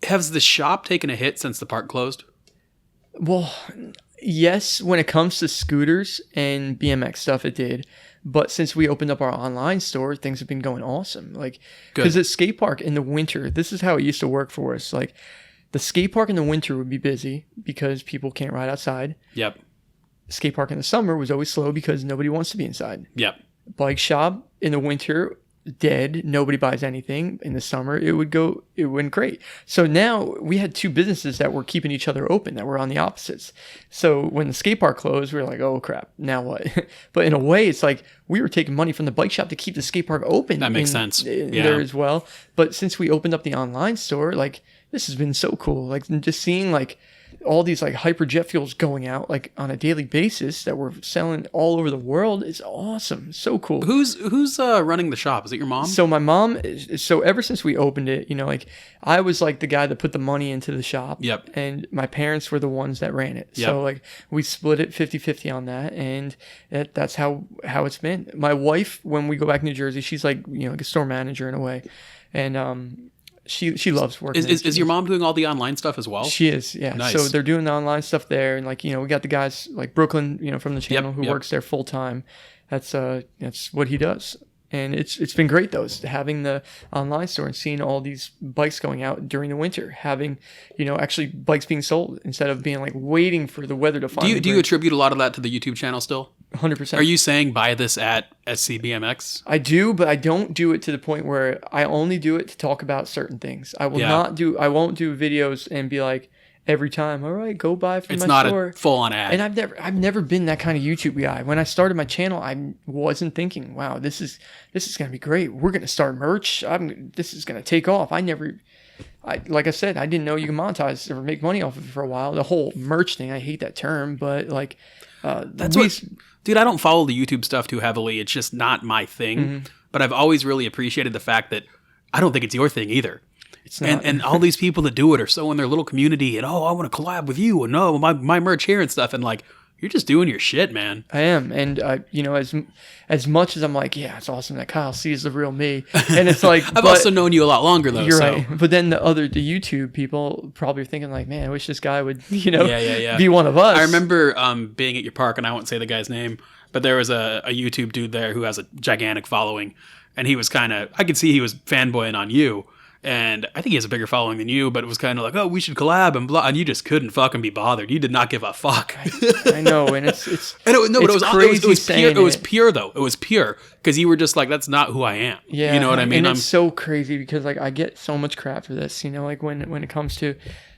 Has the shop taken a hit since the park closed? Well, yes, when it comes to scooters and BMX stuff, it did. But since we opened up our online store, things have been going awesome. Like, because at skate park in the winter, this is how it used to work for us. Like, the skate park in the winter would be busy because people can't ride outside. Yep. Skate park in the summer was always slow because nobody wants to be inside. Yep. Bike shop in the winter, dead. Nobody buys anything. In the summer, it went great. So now we had 2 businesses that were keeping each other open, that were on the opposites. So when the skate park closed, we were like, oh crap, now what? But in a way, it's like we were taking money from the bike shop to keep the skate park open. That makes sense. There as well. But since we opened up the online store, like, this has been so cool. Like, just seeing like all these like hyper jet fuels going out like on a daily basis that we're selling all over the world is awesome. So cool. Who's running the shop? Is it your mom? So my mom so ever since we opened it, you know, like I was like the guy that put the money into the shop. Yep. And my parents were the ones that ran it. Yep. So like we split it 50-50 on that, and that's how it's been. My wife, when we go back to New Jersey, she's like, you know, like a store manager in a way. And she loves working. Is your mom doing all the online stuff as well? She is, yeah. Nice. So they're doing the online stuff there, and like, you know, we got the guys like Brooklyn, you know, from the channel who works there full time. That's what he does. And it's been great though, having the online store and seeing all these bikes going out during the winter, having, actually bikes being sold instead of being like waiting for the weather to finally Do you attribute a lot of that to the YouTube channel still? 100%. Are you saying buy this at SCBMX? I do, but I don't do it to the point where I only do it to talk about certain things. I won't do videos and be like, every time, all right, go buy from my store. It's not a full-on ad. And I've never been that kind of YouTube guy. When I started my channel, I wasn't thinking, wow, this is going to be great. We're going to start merch. This is going to take off. Like I said, I didn't know you can monetize or make money off of it for a while. The whole merch thing, I hate that term, but like, dude, I don't follow the YouTube stuff too heavily. It's just not my thing. Mm-hmm. But I've always really appreciated the fact that I don't think it's your thing either. It's not. And all these people that do it are so in their little community and, I want to collab with you and my merch here and stuff. And like, you're just doing your shit, man. I am. And, as much as I'm like, yeah, it's awesome that Kyle sees the real me. And it's like, I've also known you a lot longer though. You're right. But then the YouTube people probably are thinking like, man, I wish this guy would, be one of us. I remember being at your park, and I won't say the guy's name, but there was a YouTube dude there who has a gigantic following. And he was I could see he was fanboying on you. And I think he has a bigger following than you, but it was kind of like, we should collab and blah. And you just couldn't fucking be bothered. You did not give a fuck. I know, and it's and it was crazy. It was pure though. It was pure because you were just like, that's not who I am. Yeah, you know what I mean. And it's so crazy because like I get so much crap for this. Like when it comes to,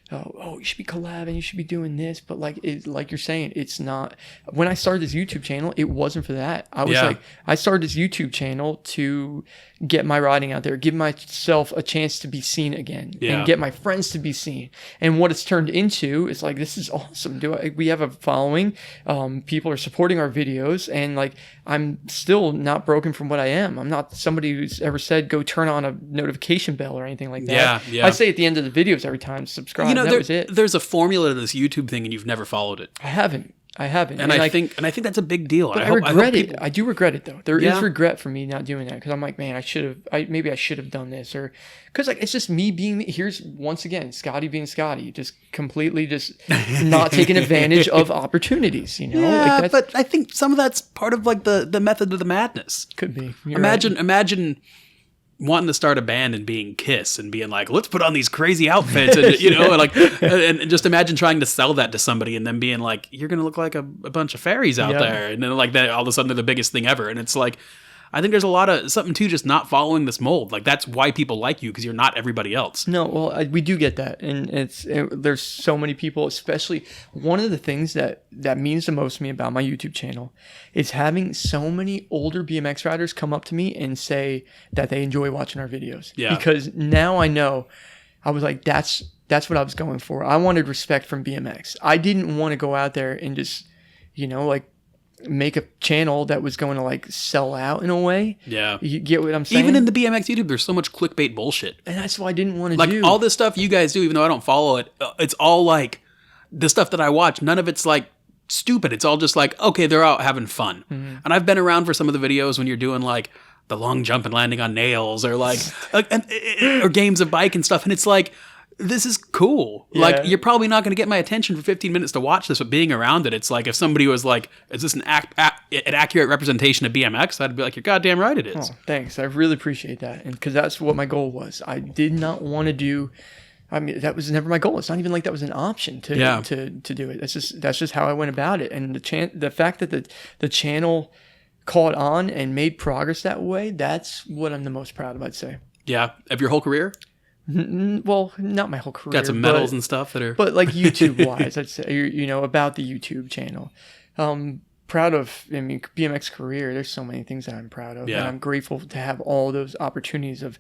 you should be collabing, you should be doing this, but like you're saying, it's not. When I started this YouTube channel, it wasn't for that. I started this YouTube channel to get my riding out there, give myself a chance to be seen again, and get my friends to be seen. And what it's turned into is like, this is awesome. We have a following, people are supporting our videos, and like I'm still not broken from what I am. I'm not somebody who's ever said go turn on a notification bell or anything like that. I say at the end of the videos every time, subscribe. That was it. There's a formula to this YouTube thing, and you've never followed it. I haven't. And I think that's a big deal. But I regret it. I do regret it though. There is regret for me not doing that because I'm like, man, maybe I should have done this, or because like it's just me being me. Here's once again Scotty being Scotty, just completely just not taking advantage of opportunities. Yeah, but I think some of that's part of like the method of the madness. Could be. Imagine wanting to start a band and being Kiss and being like, let's put on these crazy outfits, and, and just imagine trying to sell that to somebody and then being like, you're gonna look like a bunch of fairies out there, and then like that all of a sudden they're the biggest thing ever. And it's like, I think there's a lot of something to just not following this mold. Like that's why people like you, because you're not everybody else. No, well, we do get that, and there's so many people. Especially one of the things that means the most to me about my YouTube channel is having so many older BMX riders come up to me and say that they enjoy watching our videos. Yeah. Because now I know. I was like, that's what I was going for. I wanted respect from BMX. I didn't want to go out there and just, like, make a channel that was going to like sell out in a way. Yeah. You get what I'm saying? Even in the BMX YouTube, there's so much clickbait bullshit. And that's why I didn't want to do. Like all this stuff you guys do, even though I don't follow it, it's all like the stuff that I watch. None of it's like stupid. It's all just like, okay, they're out having fun. Mm-hmm. And I've been around for some of the videos when you're doing like the long jump and landing on nails or like or games of bike and stuff. And it's like, this is cool. Yeah. Like, you're probably not going to get my attention for 15 minutes to watch this, but being around it, it's like if somebody was like, is this an accurate representation of BMX? I'd be like, you're goddamn right it is. Oh, thanks. I really appreciate that. And because that's what my goal was. I did not want to do, that was never my goal. It's not even like that was an option to do it. That's just how I went about it. And the fact that the channel caught on and made progress that way, that's what I'm the most proud of, I'd say. Yeah. Of your whole career? Well, not my whole career. Got some medals and stuff that are... But like YouTube-wise, I'd say, about the YouTube channel. Proud of, BMX career, there's so many things that I'm proud of. Yeah. And I'm grateful to have all those opportunities of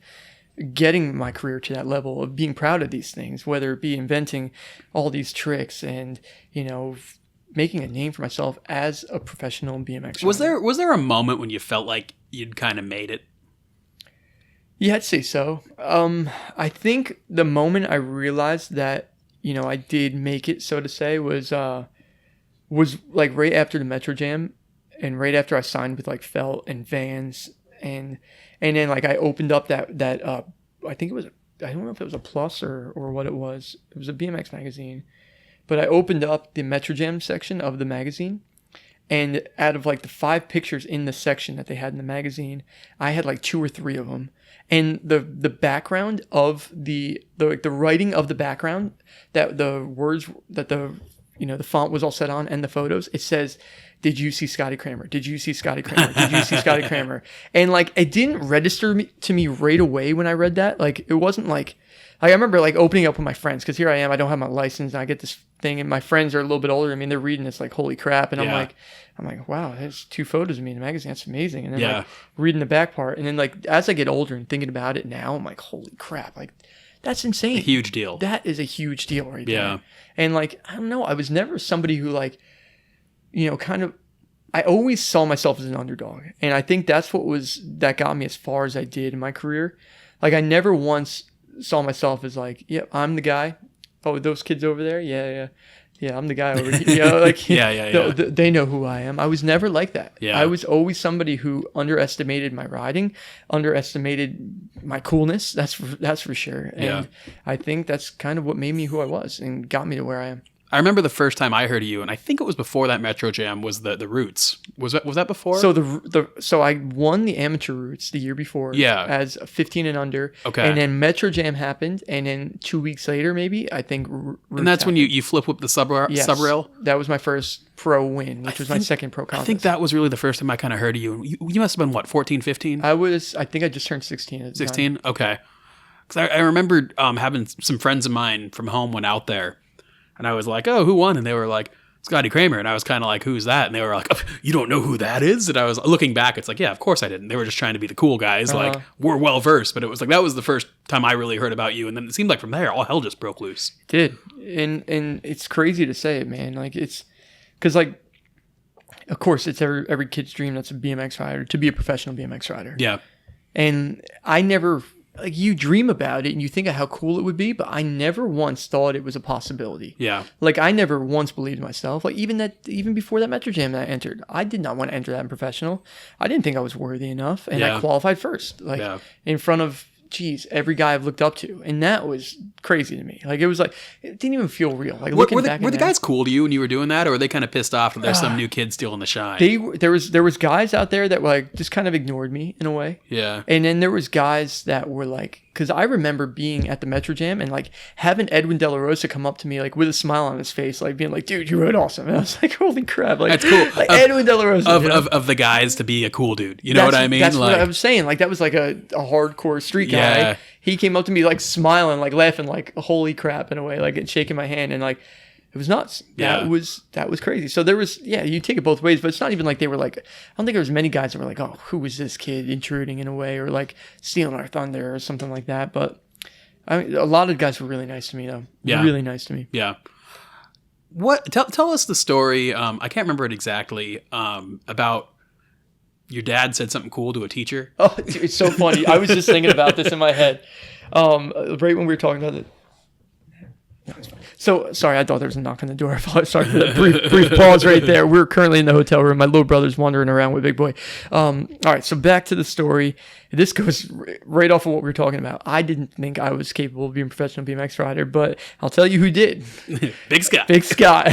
getting my career to that level, of being proud of these things, whether it be inventing all these tricks and, making a name for myself as a professional BMX rider. Was there a moment when you felt like you'd kind of made it? Yeah, I'd say so. I think the moment I realized that, I did make it, so to say, was like right after the Metro Jam and right after I signed with like Felt and Vans and then like I opened up that I think it was, I don't know if it was a Plus or what it was. It was a BMX magazine, but I opened up the Metro Jam section of the magazine And out of like the 5 pictures in the section that they had in the magazine, I had like 2 or 3 of them. And the background of the writing of the background, that the words that the font was all set on, and the photos, it says, "Did you see Scotty Cranmer? Did you see Scotty Cranmer? Did you see Scotty Cranmer?" And like, it didn't register to me right away when I read that. Like, it wasn't like I remember like opening up with my friends, because here I am, I don't have my license, and I get this thing, and my friends are a little bit older. I mean, they're reading this like, holy crap, and I'm like, wow, there's 2 photos of me in the magazine. That's amazing. And then like reading the back part, and then like as I get older and thinking about it now, I'm like, holy crap, like that's insane. A huge deal. That is a huge deal right there. And like, I don't know, I was never somebody who like, kind of, I always saw myself as an underdog. And I think that's that got me as far as I did in my career. Like, I never once saw myself as like, yeah, I'm the guy. Oh, those kids over there? Yeah, I'm the guy over here. Like, they know who I am. I was never like that. Yeah. I was always somebody who underestimated my riding, underestimated my coolness. That's for sure. And I think that's kind of what made me who I was and got me to where I am. I remember the first time I heard of you, and I think it was before that Metro Jam, was the Roots. Was that before? So I won the amateur Roots the year before, as 15 and under. Okay. And then Metro Jam happened, and then 2 weeks later, maybe, I think Roots And that's happened. When you flip whip the subrail? Yes, that was my first pro win, which was my second pro contest. I think that was really the first time I kind of heard of you. You must have been, what, 14, 15? I think I just turned 16 at the 16? Okay. Because I remember having some friends of mine from home went out there. And I was like, oh, who won? And they were like, Scotty Cranmer. And I was kind of like, who's that? And they were like, oh, you don't know who that is? And I was looking back, it's like, yeah, of course I didn't. They were just trying to be the cool guys. Like, we're well versed. But it was like, that was the first time I really heard about you. And then it seemed like from there, all hell just broke loose. It did. And it's crazy to say it, man. Like, it's because, like, of course, it's every kid's dream that's a BMX rider to be a professional BMX rider. Yeah. And I never, like, you dream about it and you think of how cool it would be, but I never once thought it was a possibility. Yeah. Like, I never once believed myself. Like, even before that Metro Jam that I entered, I did not want to enter that in professional. I didn't think I was worthy enough, and I qualified first, like, in front of, every guy I've looked up to, and that was crazy to me. Like, it was like, it didn't even feel real. Like, were the guys cool to you when you were doing that, or were they kind of pissed off that there's some new kid stealing the shine? There was guys out there that were like just kind of ignored me in a way. Yeah. And then there was guys that were like, because I remember being at the Metro Jam and like having Edwin De La Rosa come up to me like with a smile on his face, like being like, "Dude, you rode awesome." And I was like, "Holy crap!" Like, that's cool. Like, Edwin De La Rosa of the guys to be a cool dude. You know what I mean? That's like, what I was saying. Like, that was like a hardcore street guy. Yeah. He came up to me like smiling, like laughing, like holy crap in a way, like, and shaking my hand, and like it was nuts. Yeah. That was crazy. So there was, you take it both ways, but it's not even like they were like, I don't think there was many guys that were like, "Oh, who was this kid intruding in a way," or like stealing our thunder or something like that. But I mean, a lot of guys were really nice to me, though. Yeah. Really nice to me. Yeah. Tell us the story. I can't remember it exactly. About your dad said something cool to a teacher. Oh, dude, it's so funny. I was just thinking about this in my head. Right when we were talking about it. No, it's fine. So, sorry, I thought there was a knock on the door. Sorry for that brief pause right there. We're currently in the hotel room. My little brother's wandering around with Big Boy. All right, so back to the story. This goes right off of what we were talking about. I didn't think I was capable of being a professional BMX rider, but I'll tell you who did. Big Scott. Big Scott.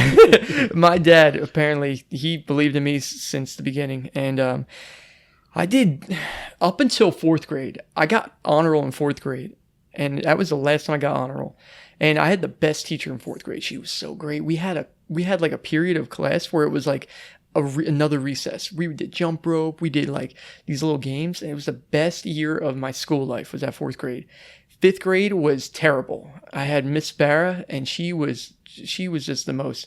My dad, apparently, he believed in me since the beginning. And I did, up until 4th grade. I got honor roll in 4th grade. And that was the last time I got honor roll. And I had the best teacher in 4th grade. She was so great. We had like a period of class where it was like another recess. We did jump rope. We did like these little games. And it was the best year of my school life was that 4th grade. 5th grade was terrible. I had Miss Barra, and she was just the most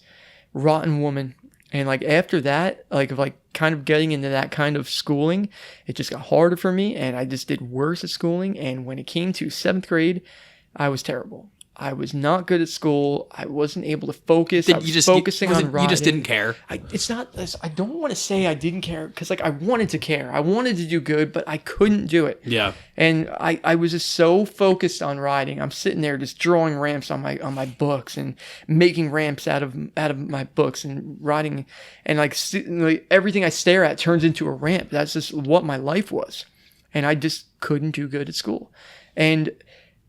rotten woman. And like after that, like kind of getting into that kind of schooling, it just got harder for me, and I just did worse at schooling. And when it came to 7th grade, I was terrible. I was not good at school. I wasn't able to focus. I was focusing on riding. You just didn't care? I don't want to say I didn't care, because like I wanted to care. I wanted to do good, but I couldn't do it. Yeah. And I was just so focused on riding. I'm sitting there just drawing ramps on my books and making ramps out of my books and riding, and like everything I stare at turns into a ramp. That's just what my life was. And I just couldn't do good at school. And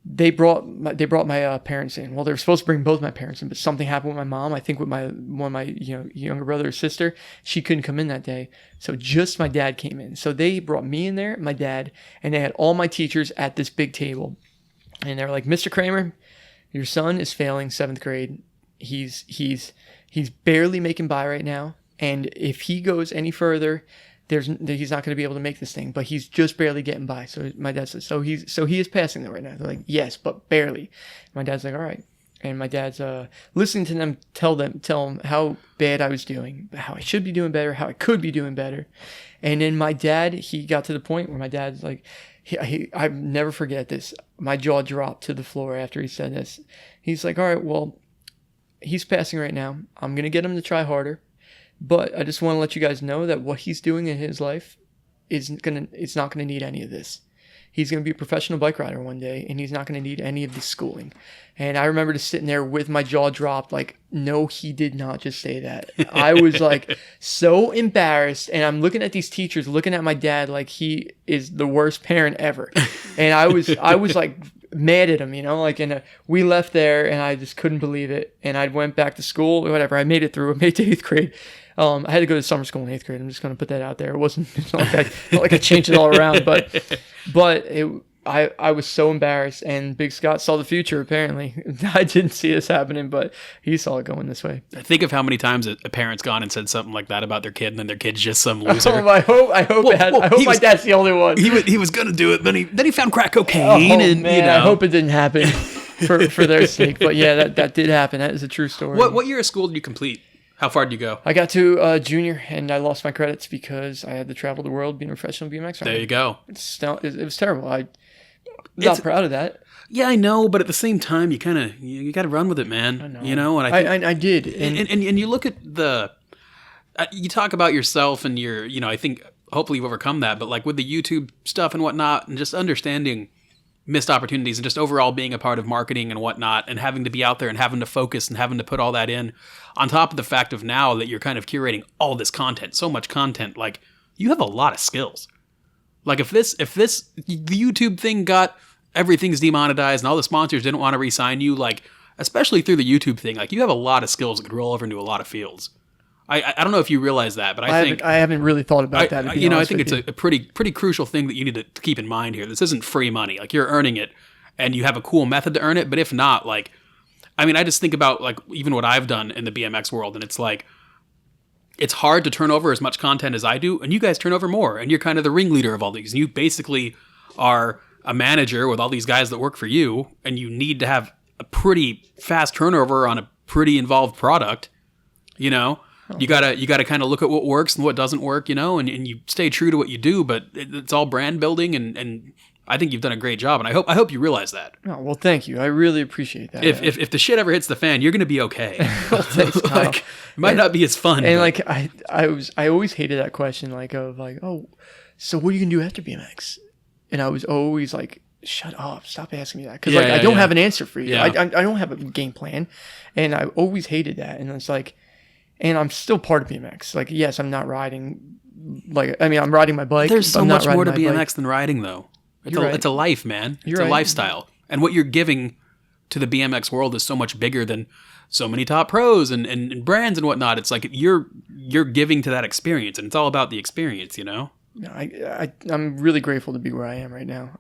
they brought my parents in. Well, they were supposed to bring both my parents in, but something happened with my mom. I think with one of my younger brother or sister, she couldn't come in that day, so just my dad came in. So they brought me in there, my dad, and they had all my teachers at this big table, and they were like, "Mr. Cranmer, your son is failing 7th grade. He's barely making by right now, and if he goes any further, he's not going to be able to make this thing, but he's just barely getting by." So my dad says, so he is passing them right now. They're like, "Yes, but barely." My dad's like, "All right." And my dad's listening to them tell him how bad I was doing, how I should be doing better, how I could be doing better. And then my dad, he got to the point where my dad's like, I never forget this. My jaw dropped to the floor after he said this. He's like, "All right, well, he's passing right now. I'm going to get him to try harder. But I just want to let you guys know that what he's doing in his life it's not going to need any of this. He's going to be a professional bike rider one day, and he's not going to need any of this schooling." And I remember just sitting there with my jaw dropped, like, no, he did not just say that. I was like so embarrassed, and I'm looking at these teachers, looking at my dad like he is the worst parent ever. And I was like mad at him, and we left there, and I just couldn't believe it. And I went back to school or whatever. I made it through. I made it to 8th grade. I had to go to summer school in 8th grade. I'm just going to put that out there. It wasn't not like I changed it all around, but I was so embarrassed, and Big Scott saw the future, apparently. I didn't see this happening, but he saw it going this way. I think of how many times a parent's gone and said something like that about their kid, and then their kid's just some loser. I hope my dad's the only one. He was going to do it, then he found crack cocaine, man, I hope it didn't happen for their sake. But yeah, that did happen. That is a true story. What year of school did you complete? How far did you go? I got to junior, and I lost my credits because I had to travel the world being a professional BMX rider. There you go. It was terrible. I'm not proud of that. Yeah, I know, but at the same time, you kind of you got to run with it, man. I know. And I did. And you look at you talk about yourself and your, I think hopefully you've overcome that, but like with the YouTube stuff and whatnot, and just understanding missed opportunities and just overall being a part of marketing and whatnot, and having to be out there and having to focus and having to put all that in, on top of the fact of now that you're kind of curating all this content, so much content, like you have a lot of skills. Like if the YouTube thing got everything's demonetized and all the sponsors didn't want to re-sign you, like especially through the YouTube thing, like you have a lot of skills that could roll over into a lot of fields. I don't know if you realize that, but I haven't really thought about that. I think it's a pretty crucial thing that you need to keep in mind here. This isn't free money. Like you're earning it, and you have a cool method to earn it. But if not, like, I mean, I just think about like even what I've done in the BMX world, and it's like it's hard to turn over as much content as I do, and you guys turn over more, and you're kind of the ringleader of all these. And you basically are a manager with all these guys that work for you, and you need to have a pretty fast turnover on a pretty involved product, You gotta kind of look at what works and what doesn't work, and you stay true to what you do, but it's all brand building, and I think you've done a great job, and I hope you realize that. Oh, well, thank you. I really appreciate that. If the shit ever hits the fan, you're gonna be okay. Well, thanks, Kyle. It might not be as fun. And like I always hated that question, oh, so what are you gonna do after BMX? And I was always like, shut up, stop asking me that, because I don't have an answer for you. Yeah. I don't have a game plan, and I always hated that, and it's like. And I'm still part of BMX. Like, yes, I'm not riding. I'm riding my bike. There's so much more to BMX than riding, though. It's a life, man. It's a lifestyle. And what you're giving to the BMX world is so much bigger than so many top pros and brands and whatnot. It's like you're giving to that experience, and it's all about the experience, No, I'm really grateful to be where I am right now.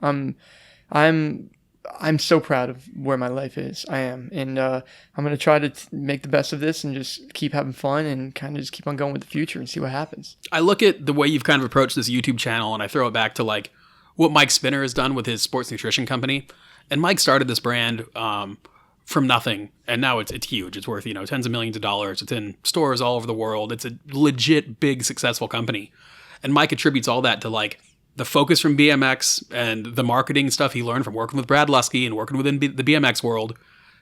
I'm so proud of where my life is. I am. And I'm going to try to make the best of this and just keep having fun and kind of just keep on going with the future and see what happens. I look at the way you've kind of approached this YouTube channel, and I throw it back to like what Mike Spinner has done with his sports nutrition company. And Mike started this brand from nothing, and now it's huge. It's worth, tens of millions of dollars. It's in stores all over the world. It's a legit big successful company. And Mike attributes all that to like the focus from BMX and the marketing stuff he learned from working with Brad Lusky and working within the BMX world.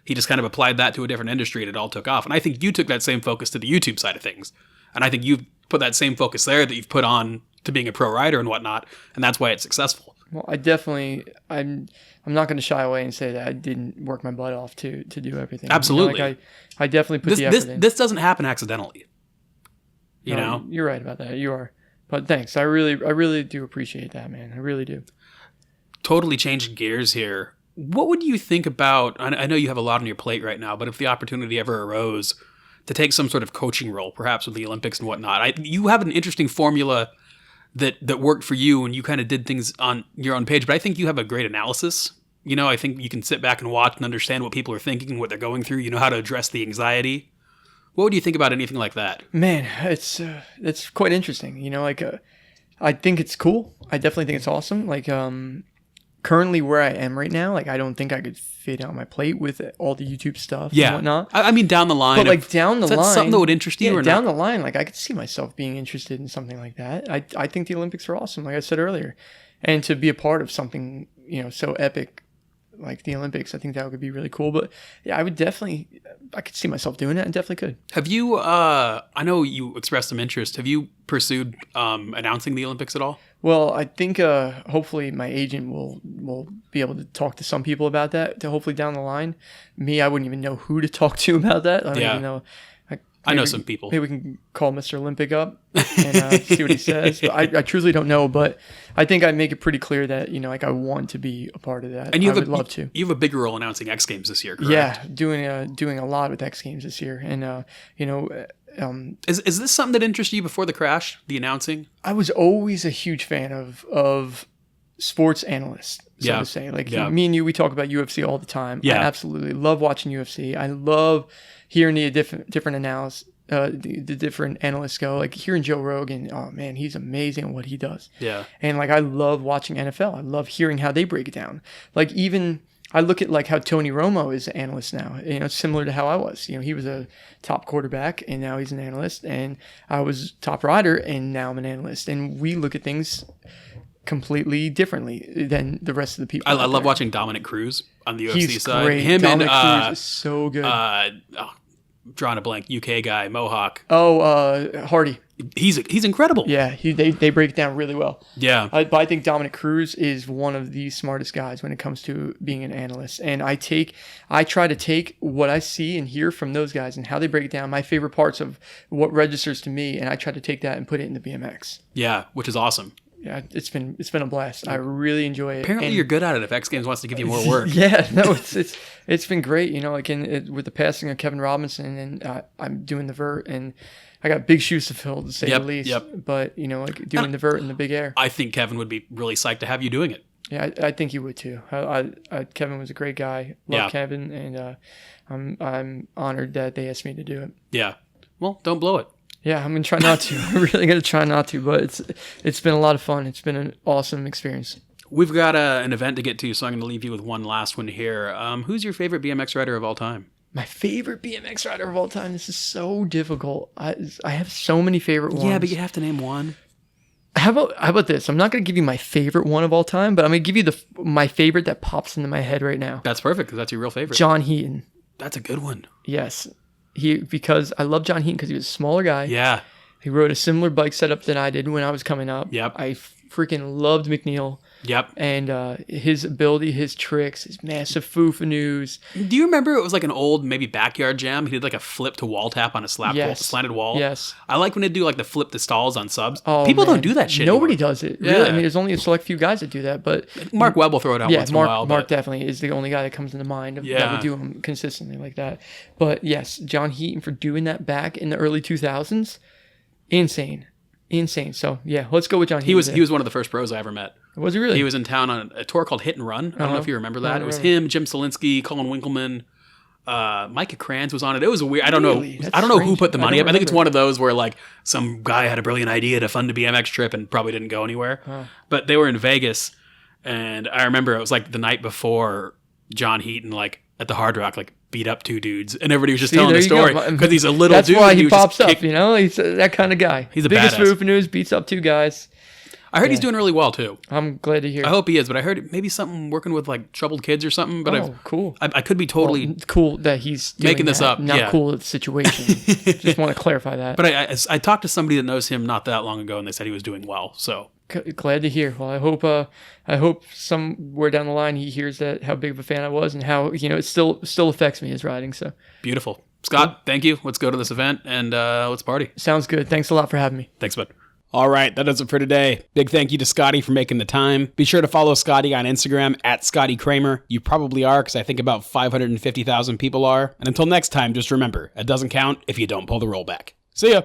He just kind of applied that to a different industry, and it all took off. And I think you took that same focus to the YouTube side of things. And I think you've put that same focus there that you've put on to being a pro rider and whatnot. And that's why it's successful. Well, I'm not going to shy away and say that I didn't work my butt off to do everything. Absolutely. I definitely put the effort in. This doesn't happen accidentally. No, you're right about that. You are. But thanks. I really do appreciate that, man. I really do. Totally changing gears here. What would you think about, I know you have a lot on your plate right now, but if the opportunity ever arose to take some sort of coaching role, perhaps with the Olympics and whatnot, you have an interesting formula that worked for you and you kind of did things on your own page, but I think you have a great analysis. I think you can sit back and watch and understand what people are thinking and what they're going through. You know how to address the anxiety. What would you think about anything like that? Man, it's quite interesting. I think it's cool. I definitely think it's awesome. Currently where I am right now, I don't think I could fit on my plate with all the YouTube stuff and whatnot. I mean, down the line. But down the line. Is that something that would interest you or not? Down the line, I could see myself being interested in something like that. I think the Olympics are awesome, like I said earlier. And to be a part of something, so epic like the Olympics, I think that would be really cool. But yeah, I could see myself doing it. I definitely could. Have you, I know you expressed some interest. Have you pursued announcing the Olympics at all? Well, I think hopefully my agent will be able to talk to some people about that, to hopefully down the line. Me, I wouldn't even know who to talk to about that. I don't even know. I know some people. Maybe we can call Mr. Olympic up and see what he says. But I truly don't know, but I think I make it pretty clear that, I want to be a part of that. And I would love to. You have a bigger role announcing X Games this year, correct? Yeah, doing a lot with X Games this year. And, is this something that interested you before the crash, the announcing? I was always a huge fan of sports analysts, so to say. Me and you, we talk about UFC all the time. Yeah. I absolutely love watching UFC. I love hearing the different analysis, the different analysts go. Hearing Joe Rogan, oh man, he's amazing at what he does. Yeah. And I love watching NFL. I love hearing how they break it down. Even I look at how Tony Romo is an analyst now. Similar to how I was. He was a top quarterback and now he's an analyst, and I was top rider and now I'm an analyst. And we look at things completely differently than the rest of the people. I love watching Dominic Cruz on the UFC side. Great. Him Dominic and Cruz is so good. Drawing a blank, UK guy, Mohawk. Hardy. He's incredible. Yeah, they break it down really well. Yeah. But I think Dominic Cruz is one of the smartest guys when it comes to being an analyst. And I try to take what I see and hear from those guys and how they break it down, my favorite parts of what registers to me, and I try to take that and put it into BMX. Yeah, which is awesome. Yeah, it's been a blast. I really enjoy it. Apparently, you're good at it. If X Games wants to give you more work, yeah, no, it's been great. With the passing of Kevin Robinson, and I'm doing the vert, and I got big shoes to fill, to say the least. Yep. But doing the vert in the big air. I think Kevin would be really psyched to have you doing it. Yeah, I think he would too. Kevin was a great guy. Love Kevin, and I'm honored that they asked me to do it. Yeah. Well, don't blow it. Yeah, I'm going to try not to. I'm really going to try not to, but it's been a lot of fun. It's been an awesome experience. We've got an event to get to, so I'm going to leave you with one last one here. Who's your favorite BMX rider of all time? My favorite BMX rider of all time? This is so difficult. I have so many favorite ones. Yeah, but you have to name one. How about this? I'm not going to give you my favorite one of all time, but I'm going to give you my favorite that pops into my head right now. That's perfect, because that's your real favorite. John Heaton. That's a good one. Yes. Because I love John Heaton because he was a smaller guy. Yeah. He rode a similar bike setup than I did when I was coming up. Yep. I freaking loved McNeil. Yep. And his ability, his tricks, his massive foo-fa-noos. Do you remember it was an old maybe backyard jam? He did a flip to wall tap on a slanted wall. Yes. I like when they do the flip to stalls on subs. Oh, People don't do that shit Nobody anymore. does it. Really. Yeah. I mean, there's only a select few guys that do that, but Mark Webb will throw it out once in a while. Mark definitely is the only guy that comes into mind that would do them consistently like that. But yes, John Heaton for doing that back in the early 2000s, insane. So yeah, let's go with John Heaton. He was one of the first pros I ever met. Was he really? He was in town on a tour called Hit and Run. I don't know if you remember that. It was him, Jim Solinsky, Colin Winkleman, Micah Kranz was on it. It was a weird. I don't know. I don't know who put the money up. I think it's one of those where some guy had a brilliant idea to fund a BMX trip and probably didn't go anywhere. But they were in Vegas, and I remember it was the night before John Heaton at the Hard Rock beat up two dudes, and everybody was just telling the story because he's a little dude. That's why he pops up. He's that kind of guy. He's a biggest badass. Foo-fa-noos, beats up two guys. I heard he's doing really well too. I'm glad to hear. I hope he is, but I heard maybe something working with troubled kids or something. But cool. I could be totally cool that he's making this up. Not cool at the situation. Just want to clarify that. But I talked to somebody that knows him not that long ago, and they said he was doing well. So glad to hear. Well, I hope somewhere down the line he hears how big of a fan I was and how it still affects me his riding. So beautiful, Scott. Thank you. Let's go to this event and let's party. Sounds good. Thanks a lot for having me. Thanks, bud. All right, that does it for today. Big thank you to Scotty for making the time. Be sure to follow Scotty on Instagram at Scotty Cranmer. You probably are, because I think about 550,000 people are. And until next time, just remember, it doesn't count if you don't pull the rollback. See ya!